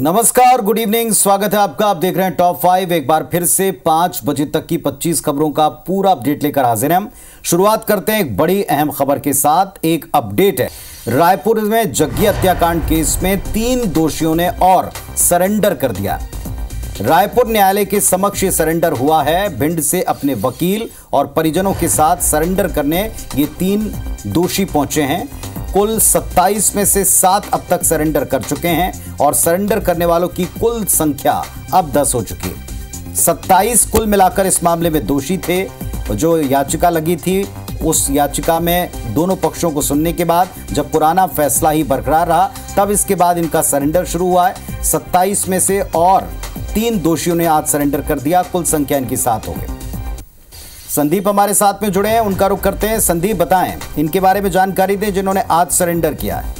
नमस्कार, good evening, स्वागत है आपका। आप देख रहे हैं टॉप 5। एक बार फिर से 5 बजे तक की 25 खबरों का पूरा अपडेट लेकर हाजिर हैं हम। शुरुआत करते हैं एक बड़ी अहम खबर के साथ। एक अपडेट है, रायपुर में जग्गी हत्याकांड केस में 3 दोषियों ने और सरेंडर कर दिया। रायपुर न्यायालय के समक्ष ये सरेंडर हुआ है। भिंड से अपने वकील और परिजनों के साथ सरेंडर करने ये 3 दोषी पहुंचे हैं। कुल 27 में से 7 अब तक सरेंडर कर चुके हैं और सरेंडर करने वालों की कुल संख्या अब 10 हो चुकी है। 27 कुल मिलाकर इस मामले में दोषी थे। जो याचिका लगी थी, उस याचिका में दोनों पक्षों को सुनने के बाद जब पुराना फैसला ही बरकरार रहा, तब इसके बाद इनका सरेंडर शुरू हुआ है। 27 में से और 3 दोषियों ने आज सरेंडर कर दिया। कुल संख्या इनकी 7 हो गई। संदीप हमारे साथ में जुड़े हैं, उनका रुख करते हैं। संदीप, बताएं, इनके बारे में जानकारी दें जिन्होंने आज सरेंडर किया है।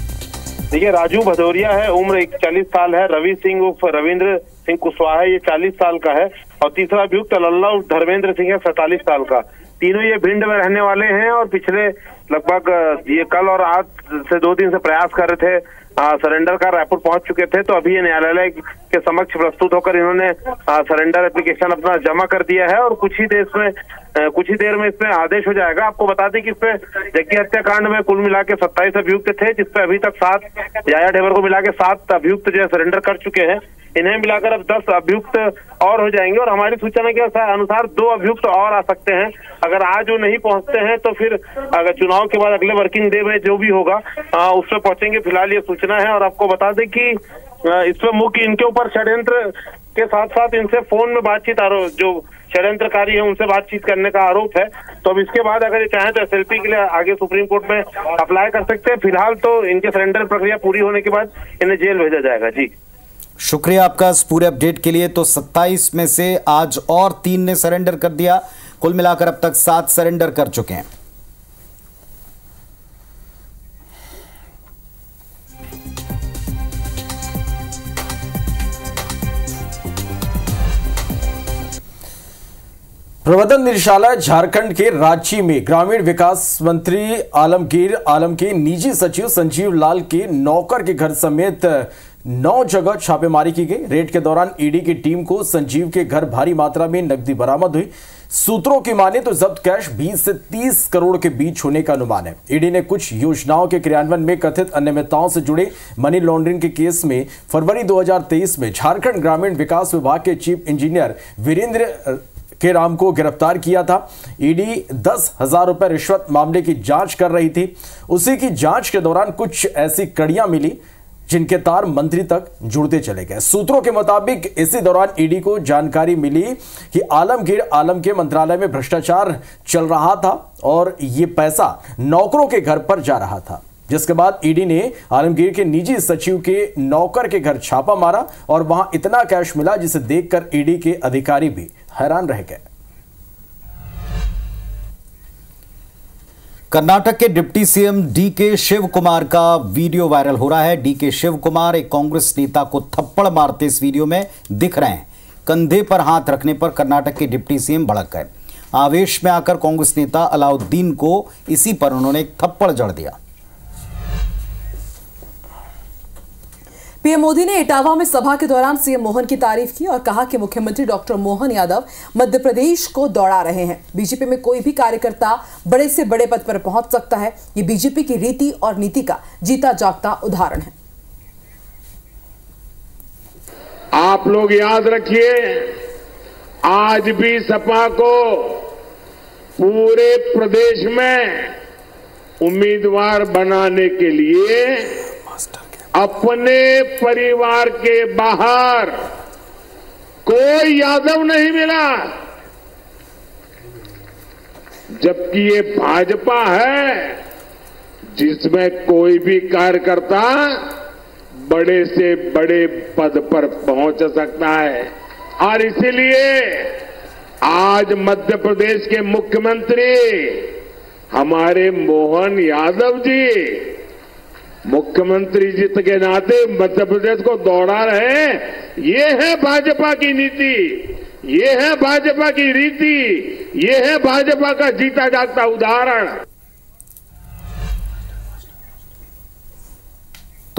देखिए, राजू भदौरिया है, उम्र 40 साल है। रवि सिंह उर्फ रविंद्र सिंह कुशवाहा है, ये 40 साल का है। और तीसरा अभियुक्त लल्ला उर्फ धर्मेंद्र सिंह है, 47 साल का। तीनों ये भिंड में रहने वाले हैं और पिछले लगभग ये कल और आज से 2 दिन से प्रयास कर रहे थे सरेंडर का। रायपुर पहुंच चुके थे, तो अभी ये न्यायालय के समक्ष प्रस्तुत होकर इन्होंने सरेंडर एप्लीकेशन अपना जमा कर दिया है और कुछ ही देर में इसमें आदेश हो जाएगा। आपको बता दें कि इसमें जग्गी हत्याकांड में कुल मिला के 27 अभियुक्त थे, जिसपे अभी तक 7 याया ढेबर को मिला के 7 अभियुक्त जो है सरेंडर कर चुके हैं। इन्हें मिलाकर अब 10 अभियुक्त और हो जाएंगे और हमारी सूचना के अनुसार 2 अभियुक्त और आ सकते हैं। अगर आज वो नहीं पहुंचते हैं तो फिर अगर चुनाव के बाद अगले वर्किंग डे में जो भी होगा उसमें पहुंचेंगे। फिलहाल ये सूचना है। और आपको बता दें कि इसमें मुख्य इनके ऊपर षड्यंत्र के साथ साथ इनसे फोन में बातचीत जो षड्यंत्रकारी है उनसे बातचीत करने का आरोप है। तो अब इसके बाद अगर ये चाहें तो SLP के लिए आगे सुप्रीम कोर्ट में अप्लाई कर सकते हैं। फिलहाल तो इनके सरेंडर प्रक्रिया पूरी होने के बाद इन्हें जेल भेजा जाएगा। जी, शुक्रिया आपका इस पूरे अपडेट के लिए। तो 27 में से आज और 3 ने सरेंडर कर दिया। कुल मिलाकर अब तक 7 सरेंडर कर चुके हैं। प्रवर्तन निदेशालय झारखंड के रांची में ग्रामीण विकास मंत्री आलमगीर आलम के निजी सचिव संजीव लाल के नौकर के घर समेत 9 जगह छापेमारी की गई। रेड के दौरान ईडी की टीम को संजीव के घर भारी मात्रा में नकदी बरामद हुई। सूत्रों की माने तो जब्त कैश 20 से 30 करोड़ के बीच होने का अनुमान है। ईडी ने कुछ योजनाओं के क्रियान्वयन में कथित अनियमितताओं से जुड़े मनी लॉन्ड्रिंग के केस में फरवरी 2023 में झारखंड ग्रामीण विकास विभाग के चीफ इंजीनियर वीरेंद्र के राम को गिरफ्तार किया था। ईडी 10,000 रुपए रिश्वत मामले की जांच कर रही थी। उसी की जांच के दौरान कुछ ऐसी कड़ियां मिली जिनके तार मंत्री तक जुड़ते चले गए। सूत्रों के मुताबिक इसी दौरान ईडी को जानकारी मिली कि आलमगीर आलम के मंत्रालय में भ्रष्टाचार चल रहा था और यह पैसा नौकरों के घर पर जा रहा था, जिसके बाद ईडी ने आलमगीर के निजी सचिव के नौकर के घर छापा मारा और वहां इतना कैश मिला जिसे देखकर ईडी के अधिकारी भी हैरान रह गए। कर्नाटक के deputy CM DK Shiv Kumar का वीडियो वायरल हो रहा है। डीके शिव कुमार एक कांग्रेस नेता को थप्पड़ मारते इस वीडियो में दिख रहे हैं। कंधे पर हाथ रखने पर कर्नाटक के डिप्टी सीएम भड़क गए। आवेश में आकर कांग्रेस नेता अलाउद्दीन को इसी पर उन्होंने एक थप्पड़ जड़ दिया। पीएम मोदी ने इटावा में सभा के दौरान सीएम मोहन की तारीफ की और कहा कि मुख्यमंत्री डॉक्टर मोहन यादव मध्य प्रदेश को दौड़ा रहे हैं। बीजेपी में कोई भी कार्यकर्ता बड़े से बड़े पद पर पहुंच सकता है। ये बीजेपी की रीति और नीति का जीता जागता उदाहरण है। आप लोग याद रखिए, आज भी सपा को पूरे प्रदेश में उम्मीदवार बनाने के लिए अपने परिवार के बाहर कोई यादव नहीं मिला, जबकि ये भाजपा है जिसमें कोई भी कार्यकर्ता बड़े से बड़े पद पर पहुंच सकता है। और इसीलिए आज मध्य प्रदेश के मुख्यमंत्री हमारे मोहन यादव जी मुख्यमंत्री जी के नाते मध्य प्रदेश को दौड़ा रहे हैं। ये है भाजपा की नीति, ये है भाजपा की रीति, ये है भाजपा का जीता जागता उदाहरण।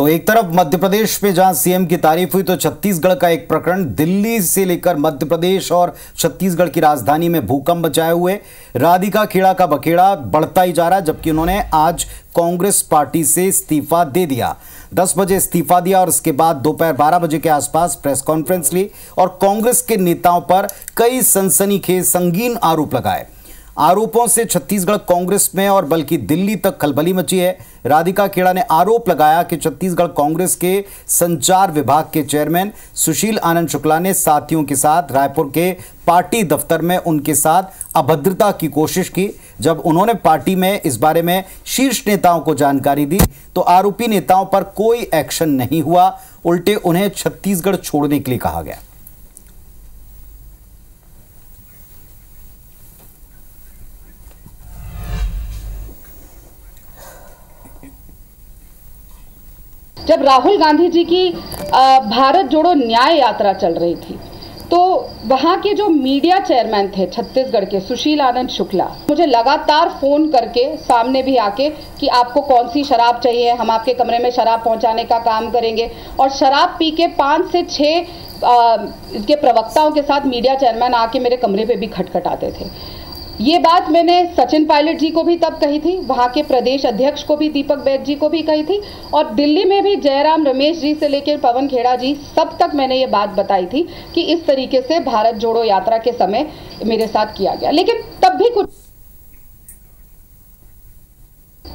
तो एक तरफ मध्य प्रदेश में जहां सीएम की तारीफ हुई, तो छत्तीसगढ़ का एक प्रकरण दिल्ली से लेकर मध्य प्रदेश और छत्तीसगढ़ की राजधानी में भूकंप मचाए हुए राधिका खेड़ा का बखेड़ा बढ़ता ही जा रहा है, जबकि उन्होंने आज कांग्रेस पार्टी से इस्तीफा दे दिया। 10 बजे इस्तीफा दिया और उसके बाद दोपहर 12 बजे के आसपास प्रेस कॉन्फ्रेंस ली और कांग्रेस के नेताओं पर कई सनसनीखेज संगीन आरोप लगाए। आरोपों से छत्तीसगढ़ कांग्रेस में और बल्कि दिल्ली तक खलबली मची है। राधिका खेड़ा ने आरोप लगाया कि छत्तीसगढ़ कांग्रेस के संचार विभाग के चेयरमैन सुशील आनंद शुक्ला ने साथियों के साथ रायपुर के पार्टी दफ्तर में उनके साथ अभद्रता की कोशिश की। जब उन्होंने पार्टी में इस बारे में शीर्ष नेताओं को जानकारी दी तो आरोपी नेताओं पर कोई एक्शन नहीं हुआ, उल्टे उन्हें छत्तीसगढ़ छोड़ने के लिए कहा गया। जब राहुल गांधी जी की भारत जोड़ो न्याय यात्रा चल रही थी तो वहां के जो मीडिया चेयरमैन थे छत्तीसगढ़ के सुशील आनंद शुक्ला मुझे लगातार फोन करके सामने भी आके कि आपको कौन सी शराब चाहिए, हम आपके कमरे में शराब पहुंचाने का काम करेंगे। और शराब पी के 5 से 6 इसके प्रवक्ताओं के साथ मीडिया चेयरमैन आके मेरे कमरे पे भी खटखटाते थे। ये बात मैंने सचिन पायलट जी को भी तब कही थी, वहाँ के प्रदेश अध्यक्ष को भी दीपक बैद जी को भी कही थी, और दिल्ली में भी जयराम रमेश जी से लेकर पवन खेड़ा जी सब तक मैंने ये बात बताई थी कि इस तरीके से भारत जोड़ो यात्रा के समय मेरे साथ किया गया। लेकिन तब भी कुछ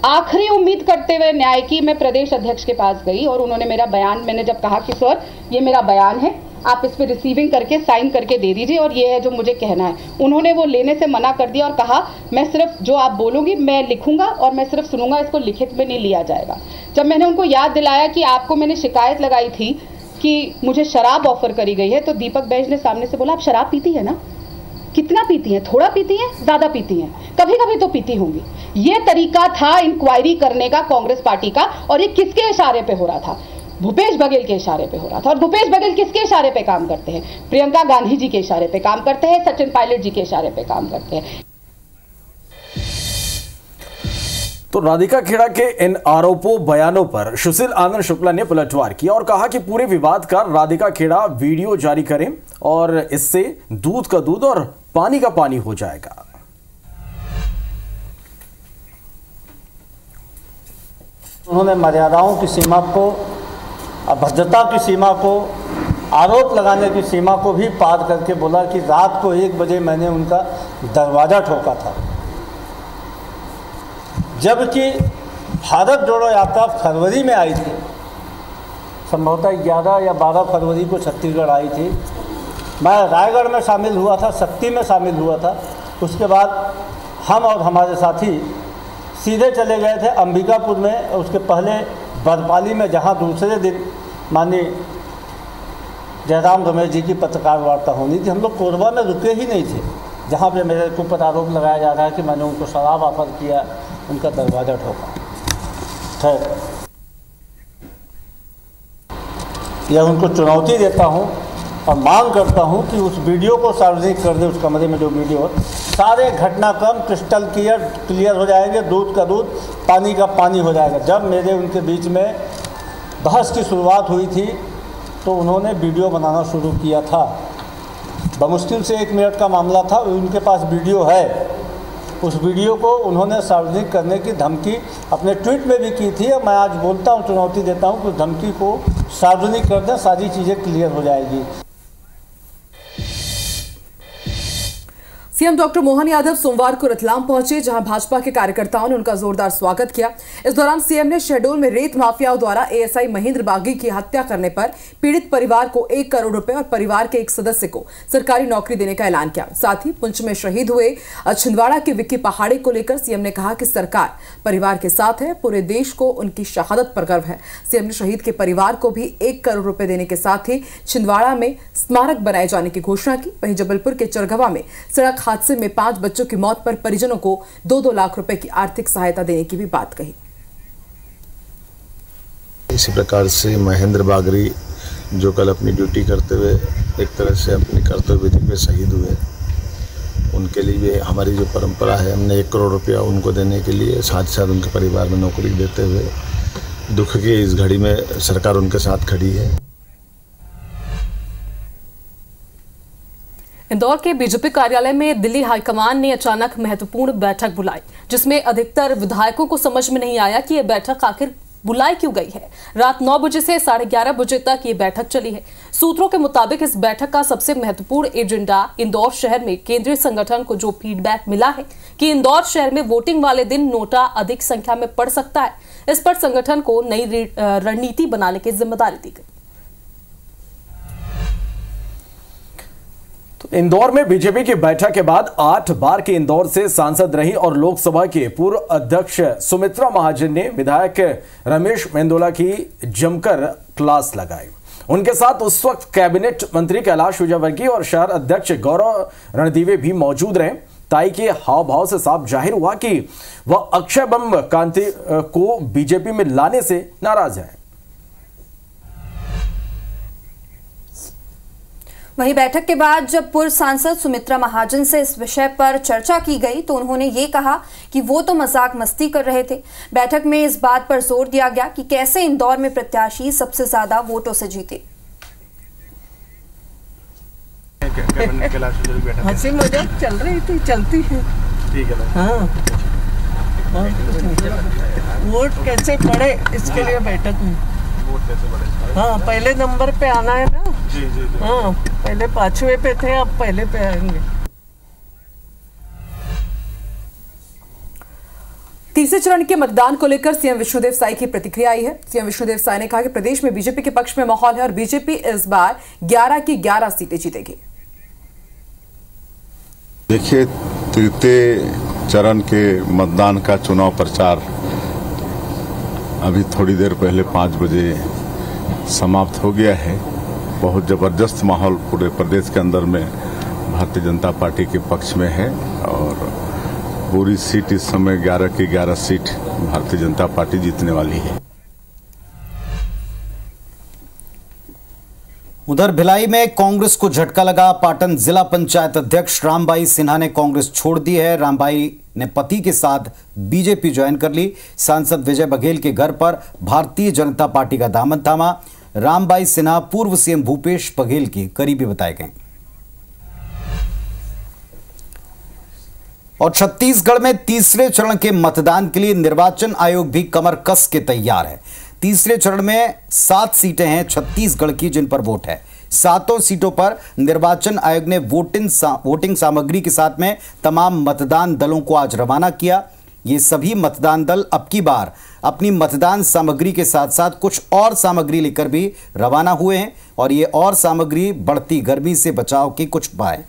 आखिरी उम्मीद करते हुए न्याय की मैं प्रदेश अध्यक्ष के पास गई और उन्होंने मेरा बयान, मैंने जब कहा कि सर ये मेरा बयान है, आप इस पे रिसीविंग करके साइन करके दे दीजिए और ये है जो मुझे कहना है, उन्होंने वो लेने से मना कर दिया और कहा मैं सिर्फ जो आप बोलोगी मैं लिखूंगा और मैं सिर्फ सुनूंगा, इसको लिखित में नहीं लिया जाएगा। जब मैंने उनको याद दिलाया कि आपको मैंने शिकायत लगाई थी कि मुझे शराब ऑफर करी गई है, तो दीपक बैज ने सामने से बोला आप शराब पीती है ना, कितना पीती हैं, थोड़ा पीती हैं, ज्यादा पीती हैं, कभी कभी तो पीती होंगी। ये तरीका था इंक्वायरी करने का कांग्रेस पार्टी का, और ये किसके इशारे पे हो रहा था? भूपेश बघेल के इशारे पे हो रहा था। और भूपेश बघेल किसके इशारे पे काम करते हैं? प्रियंका गांधी जी के इशारे पे काम करते हैं, सचिन पायलट जी के इशारे पे काम करते हैं। तो राधिका खेड़ा के इन आरोपों बयानों पर सुशील आनंद शुक्ला ने पलटवार किया और कहा कि पूरे विवाद का राधिका खेड़ा वीडियो जारी करें और इससे दूध का दूध और पानी का पानी हो जाएगा। उन्होंने मर्यादाओं की सीमा को, अभद्रता की सीमा को, आरोप लगाने की सीमा को भी पार करके बोला कि रात को 1 बजे मैंने उनका दरवाज़ा ठोका था, जबकि भारत जोड़ो यात्रा फरवरी में आई थी, संभवतः 11 या 12 फरवरी को छत्तीसगढ़ आई थी। मैं रायगढ़ में शामिल हुआ था, शक्ति में शामिल हुआ था। उसके बाद हम और हमारे साथी सीधे चले गए थे अंबिकापुर में, उसके पहले बरपाली में, जहां दूसरे दिन माननीय जयराम रमेश जी की पत्रकार वार्ता होनी थी। हम लोग कोरबा में रुके ही नहीं थे, जहां पे मेरे ऊपर आरोप लगाया जा रहा है कि मैंने उनको शराब ऑफर किया, उनका दरवाज़ा ठोका। खैर, यह उनको चुनौती देता हूं और मांग करता हूं कि उस वीडियो को सार्वजनिक कर दे। उस कमरे में जो वीडियो है, सारे घटनाक्रम क्रिस्टल क्लियर हो जाएंगे, दूध का दूध, पानी का पानी हो जाएगा। जब मेरे उनके बीच में बहस की शुरुआत हुई थी तो उन्होंने वीडियो बनाना शुरू किया था। बमुश्किल से 1 मिनट का मामला था, उनके पास वीडियो है। उस वीडियो को उन्होंने सार्वजनिक करने की धमकी अपने ट्वीट में भी की थी। मैं आज बोलता हूं, चुनौती देता हूं कि उस धमकी को सार्वजनिक कर दें, सारी चीज़ें क्लियर हो जाएगी। सीएम डॉक्टर मोहन यादव सोमवार को रतलाम पहुंचे, जहां भाजपा के कार्यकर्ताओं ने उनका जोरदार स्वागत किया। इस दौरान सीएम ने शहडोल में रेत माफियाओं द्वारा एएसआई महेंद्र बागी की हत्या करने पर पीड़ित परिवार को 1 करोड़ रुपए और परिवार के एक सदस्य को सरकारी नौकरी देने का ऐलान किया। साथ ही पुंछ में शहीद हुए छिंदवाड़ा के विक्की पहाड़े को लेकर सीएम ने कहा कि सरकार परिवार के साथ है, पूरे देश को उनकी शहादत पर गर्व है। सीएम ने शहीद के परिवार को भी 1 करोड़ रुपए देने के साथ ही छिंदवाड़ा में स्मारक बनाए जाने की घोषणा की। वहीं जबलपुर के चरगवा में सड़क हादसे में 5 बच्चों की मौत पर परिजनों को 2-2 लाख रुपए की आर्थिक सहायता देने की भी बात कही। इसी प्रकार से महेंद्र बागरी जो कल अपनी ड्यूटी करते हुए एक तरह से अपनी कर्तव्य विधि में शहीद हुए, उनके लिए हमारी जो परंपरा है, हमने 1 करोड़ रुपया उनको देने के लिए, साथ ही साथ उनके परिवार में नौकरी देते हुए दुख की इस घड़ी में सरकार उनके साथ खड़ी है। इंदौर के बीजेपी कार्यालय में दिल्ली हाईकमान ने अचानक महत्वपूर्ण बैठक बुलाई, जिसमें अधिकतर विधायकों को समझ में नहीं आया कि यह बैठक आखिर बुलाई क्यों गई है। रात 9 बजे से 11:30 बजे तक ये बैठक चली है। सूत्रों के मुताबिक इस बैठक का सबसे महत्वपूर्ण एजेंडा इंदौर शहर में केंद्रीय संगठन को जो फीडबैक मिला है कि इंदौर शहर में वोटिंग वाले दिन नोटा अधिक संख्या में पड़ सकता है, इस पर संगठन को नई रणनीति बनाने की जिम्मेदारी दी गई। तो इंदौर में बीजेपी की बैठक के बाद 8 बार के इंदौर से सांसद रही और लोकसभा के पूर्व अध्यक्ष सुमित्रा महाजन ने विधायक रमेश मेंदोला की जमकर क्लास लगाई। उनके साथ उस वक्त कैबिनेट मंत्री कैलाश विजयवर्गीय और शहर अध्यक्ष गौरव रणदीवे भी मौजूद रहे। ताई के हाव भाव से साफ जाहिर हुआ कि वह अक्षय बम कांति को बीजेपी में लाने से नाराज है। वहीं बैठक के बाद जब पूर्व सांसद सुमित्रा महाजन से इस विषय पर चर्चा की गई तो उन्होंने ये कहा कि वो तो मजाक मस्ती कर रहे थे। बैठक में इस बात पर जोर दिया गया कि कैसे इंदौर में प्रत्याशी सबसे ज्यादा वोटों से जीते। हंसी मजाक चल रही थी, चलती है। ठीक है ना? हाँ। वोट कैसे पड़े इसके लिए बैठक में। हाँ, पहले नंबर पे आना है ना। जी जी जी। हाँ, पहले 5वें पे थे, अब पहले पे आएंगे। तीसरे चरण के मतदान को लेकर सीएम विष्णुदेव साई की प्रतिक्रिया आई है। सीएम विष्णुदेव साई ने कहा कि प्रदेश में बीजेपी के पक्ष में माहौल है और बीजेपी इस बार 11 की 11 सीटें जीतेगी। देखिए, तृतीय चरण के मतदान का चुनाव प्रचार अभी थोड़ी देर पहले 5 बजे समाप्त हो गया है। बहुत जबरदस्त माहौल पूरे प्रदेश के अंदर में भारतीय जनता पार्टी के पक्ष में है और पूरी सीट इस समय 11 की 11 सीट भारतीय जनता पार्टी जीतने वाली है। उधर भिलाई में कांग्रेस को झटका लगा। पाटन जिला पंचायत अध्यक्ष रामबाई सिन्हा ने कांग्रेस छोड़ दी है। रामबाई ने पति के साथ बीजेपी ज्वाइन कर ली। सांसद विजय बघेल के घर पर भारतीय जनता पार्टी का दामन थामा। रामबाई सिन्हा पूर्व सीएम भूपेश बघेल के करीबी बताए गए। और छत्तीसगढ़ में तीसरे चरण के मतदान के लिए निर्वाचन आयोग भी कमर कस के तैयार है। तीसरे चरण में 7 सीटें हैं छत्तीसगढ़ की जिन पर वोट है। 7 सीटों पर निर्वाचन आयोग ने वोटिंग सामग्री के साथ में तमाम मतदान दलों को आज रवाना किया। ये सभी मतदान दल अब की बार अपनी मतदान सामग्री के साथ साथ कुछ और सामग्री लेकर भी रवाना हुए हैं और ये और सामग्री बढ़ती गर्मी से बचाव के कुछ उपाय।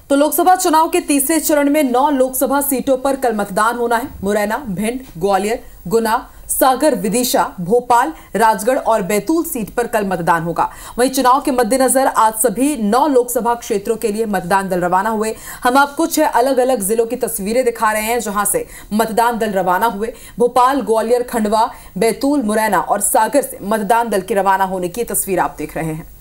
तो लोकसभा चुनाव के तीसरे चरण में 9 लोकसभा सीटों पर कल मतदान होना है। मुरैना, भिंड, ग्वालियर, गुना, सागर, विदिशा, भोपाल, राजगढ़ और बैतूल सीट पर कल मतदान होगा। वहीं चुनाव के मद्देनजर आज सभी 9 लोकसभा क्षेत्रों के लिए मतदान दल रवाना हुए। हम आपको 6 अलग अलग जिलों की तस्वीरें दिखा रहे हैं जहां से मतदान दल रवाना हुए। भोपाल, ग्वालियर, खंडवा, बैतूल, मुरैना और सागर से मतदान दल के रवाना होने की तस्वीर आप देख रहे हैं।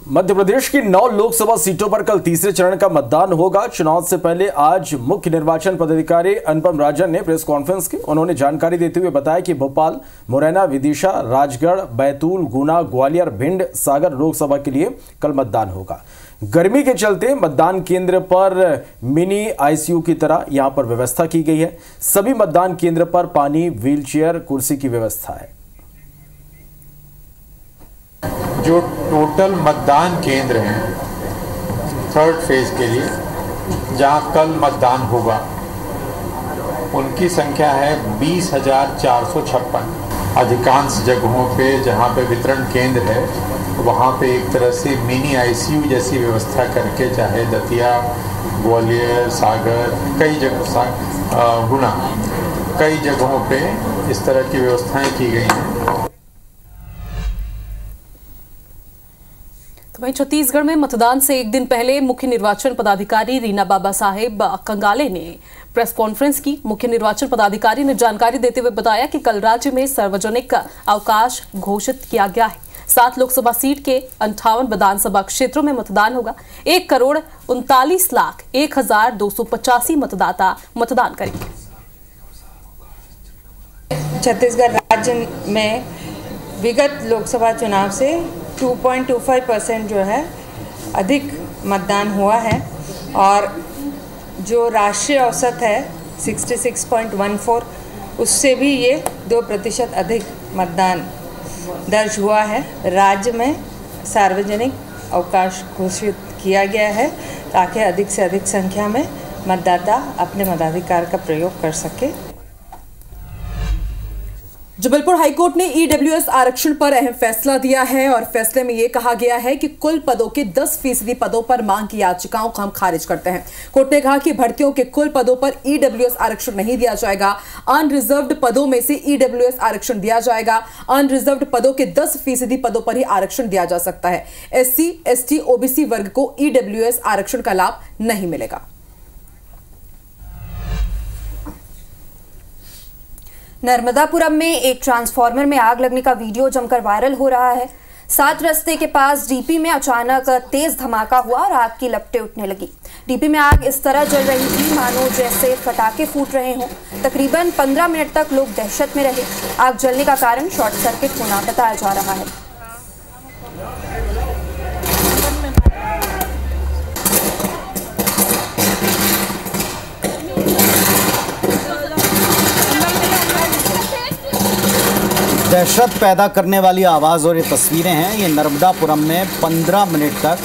मध्य प्रदेश की 9 लोकसभा सीटों पर कल तीसरे चरण का मतदान होगा। चुनाव से पहले आज मुख्य निर्वाचन पदाधिकारी अनुपम राजन ने प्रेस कॉन्फ्रेंस की। उन्होंने जानकारी देते हुए बताया कि भोपाल, मुरैना, विदिशा, राजगढ़, बैतूल, गुना, ग्वालियर, भिंड, सागर लोकसभा के लिए कल मतदान होगा। गर्मी के चलते मतदान केंद्र पर मिनी आईसीयू की तरह यहां पर व्यवस्था की गई है। सभी मतदान केंद्र पर पानी, व्हीलचेयर, कुर्सी की व्यवस्था है। जो टोटल मतदान केंद्र हैं थर्ड फेज के लिए जहां कल मतदान होगा उनकी संख्या है 20,456। अधिकांश जगहों पे जहां पे वितरण केंद्र है वहां पे एक तरह से मिनी आईसीयू जैसी व्यवस्था करके, चाहे दतिया, ग्वालियर, सागर, कई जगह गुना, कई जगहों पे इस तरह की व्यवस्थाएं की गई हैं। वहीं छत्तीसगढ़ में मतदान से एक दिन पहले मुख्य निर्वाचन पदाधिकारी रीना बाबा साहेब कंगाले ने प्रेस कॉन्फ्रेंस की। मुख्य निर्वाचन पदाधिकारी ने जानकारी देते हुए बताया कि कल राज्य में सार्वजनिक अवकाश घोषित किया गया है। 7 लोकसभा सीट के 58 विधानसभा क्षेत्रों में मतदान होगा। 1,39,01,285 मतदाता मतदान करेंगे। छत्तीसगढ़ राज्य में विगत लोकसभा चुनाव से 2.25% जो है अधिक मतदान हुआ है और जो राष्ट्रीय औसत है 66.14 उससे भी ये 2% अधिक मतदान दर्ज हुआ है। राज्य में सार्वजनिक अवकाश घोषित किया गया है ताकि अधिक से अधिक संख्या में मतदाता अपने मताधिकार का प्रयोग कर सके। जबलपुर हाईकोर्ट ने ईडब्ल्यूएस आरक्षण पर अहम फैसला दिया है और फैसले में यह कहा गया है कि कुल पदों के 10% पदों पर मांग की याचिकाओं को हम खारिज करते हैं। कोर्ट ने कहा कि भर्तियों के कुल पदों पर ईडब्ल्यूएस आरक्षण नहीं दिया जाएगा। अनरिजर्व्ड पदों में से ईडब्ल्यूएस आरक्षण दिया जाएगा। अनरिजर्व्ड पदों के 10% पदों पर ही आरक्षण दिया जा सकता है। SC, ST, OBC वर्ग को ईडब्ल्यूएस आरक्षण का लाभ नहीं मिलेगा। नर्मदापुरम में एक ट्रांसफार्मर में आग लगने का वीडियो जमकर वायरल हो रहा है। 7 रस्ते के पास डीपी में अचानक तेज धमाका हुआ और आग की लपटें उठने लगी। डीपी में आग इस तरह जल रही थी मानो जैसे पटाखे फूट रहे हों। तकरीबन 15 मिनट तक लोग दहशत में रहे। आग जलने का कारण शॉर्ट सर्किट होना बताया जा रहा है। दहशत पैदा करने वाली आवाज़ और ये तस्वीरें हैं। ये नर्मदापुरम में 15 मिनट तक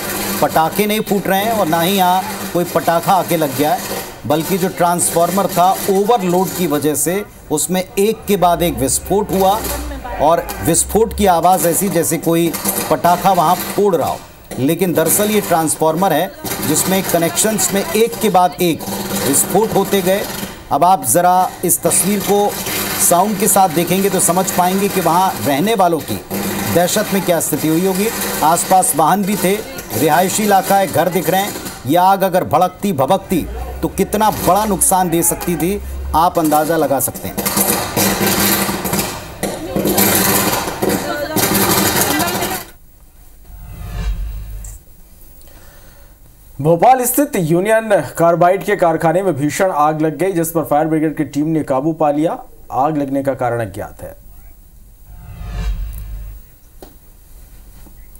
पटाखे नहीं फूट रहे हैं और ना ही यहाँ कोई पटाखा आके लग गया है, बल्कि जो ट्रांसफार्मर था ओवरलोड की वजह से उसमें एक के बाद एक विस्फोट हुआ और विस्फोट की आवाज़ ऐसी जैसे कोई पटाखा वहाँ फोड़ रहा हो। लेकिन दरअसल ये ट्रांसफार्मर है जिसमें कनेक्शंस में एक के बाद एक विस्फोट होते गए। अब आप ज़रा इस तस्वीर को साउंड के साथ देखेंगे तो समझ पाएंगे कि वहाँ रहने वालों की दहशत में क्या स्थिति हुई होगी। आसपास वाहन भी थे, रिहायशी इलाका है, घर दिख रहे हैं। यह आग अगर भड़कती भभकती तो कितना बड़ा नुकसान दे सकती थी, आप अंदाज़ा लगा सकते हैं। भोपाल स्थित यूनियन कार्बाइड के कारखाने में भीषण आग लग गई, जिस पर फायर ब्रिगेड की टीम ने काबू पा लिया। आग लगने का कारण अज्ञात है।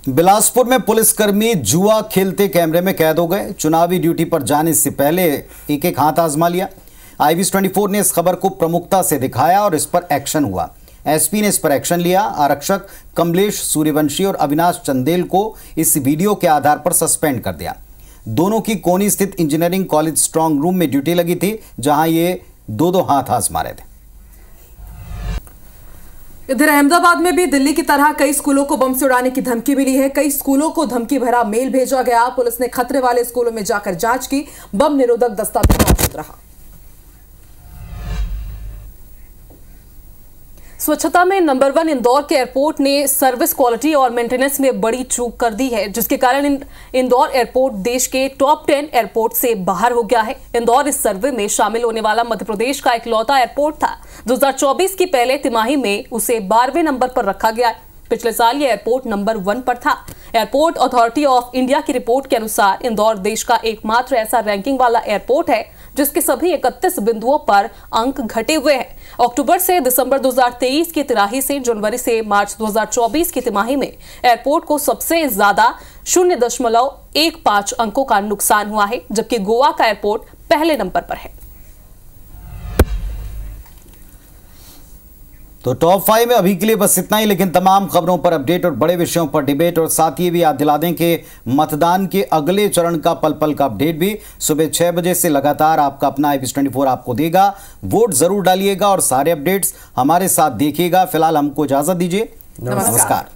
बिलासपुर में पुलिसकर्मी जुआ खेलते कैमरे में कैद हो गए। चुनावी ड्यूटी पर जाने से पहले एक हाथ आजमा लिया। IBS 24 ने इस खबर को प्रमुखता से दिखाया और इस पर एक्शन हुआ। SP ने इस पर एक्शन लिया। आरक्षक कमलेश सूर्यवंशी और अविनाश चंदेल को इस वीडियो के आधार पर सस्पेंड कर दिया। दोनों की कोनी स्थित इंजीनियरिंग कॉलेज स्ट्रांग रूम में ड्यूटी लगी थी, जहां ये दो हाथ आजमा रहे थे। इधर अहमदाबाद में भी दिल्ली की तरह कई स्कूलों को बम से उड़ाने की धमकी मिली है। कई स्कूलों को धमकी भरा मेल भेजा गया। पुलिस ने खतरे वाले स्कूलों में जाकर जांच की। बम निरोधक दस्ता भी मौजूद रहा। स्वच्छता में नंबर 1 इंदौर के एयरपोर्ट ने सर्विस क्वालिटी और मेंटेनेंस में बड़ी चूक कर दी है, जिसके कारण इंदौर एयरपोर्ट देश के टॉप 10 एयरपोर्ट से बाहर हो गया है। इंदौर इस सर्वे में शामिल होने वाला मध्य प्रदेश का इकलौता एयरपोर्ट था। 2024 की पहले तिमाही में उसे 12वें नंबर पर रखा गया। पिछले साल ये एयरपोर्ट नंबर 1 पर था। एयरपोर्ट अथॉरिटी ऑफ इंडिया की रिपोर्ट के अनुसार इंदौर देश का एकमात्र ऐसा रैंकिंग वाला एयरपोर्ट है जिसके सभी 31 बिंदुओं पर अंक घटे हुए हैं। अक्टूबर से दिसंबर 2023 की तिमाही से जनवरी से मार्च 2024 की तिमाही में एयरपोर्ट को सबसे ज्यादा 0.15 अंकों का नुकसान हुआ है, जबकि गोवा का एयरपोर्ट पहले नंबर पर है। तो टॉप 5 में अभी के लिए बस इतना ही, लेकिन तमाम खबरों पर अपडेट और बड़े विषयों पर डिबेट और साथ ही भी याद दिला दें कि मतदान के अगले चरण का पल पल का अपडेट भी सुबह 6 बजे से लगातार आपका अपना IBS 24 आपको देगा। वोट जरूर डालिएगा और सारे अपडेट्स हमारे साथ देखिएगा। फिलहाल हमको इजाजत दीजिए। नमस्कार।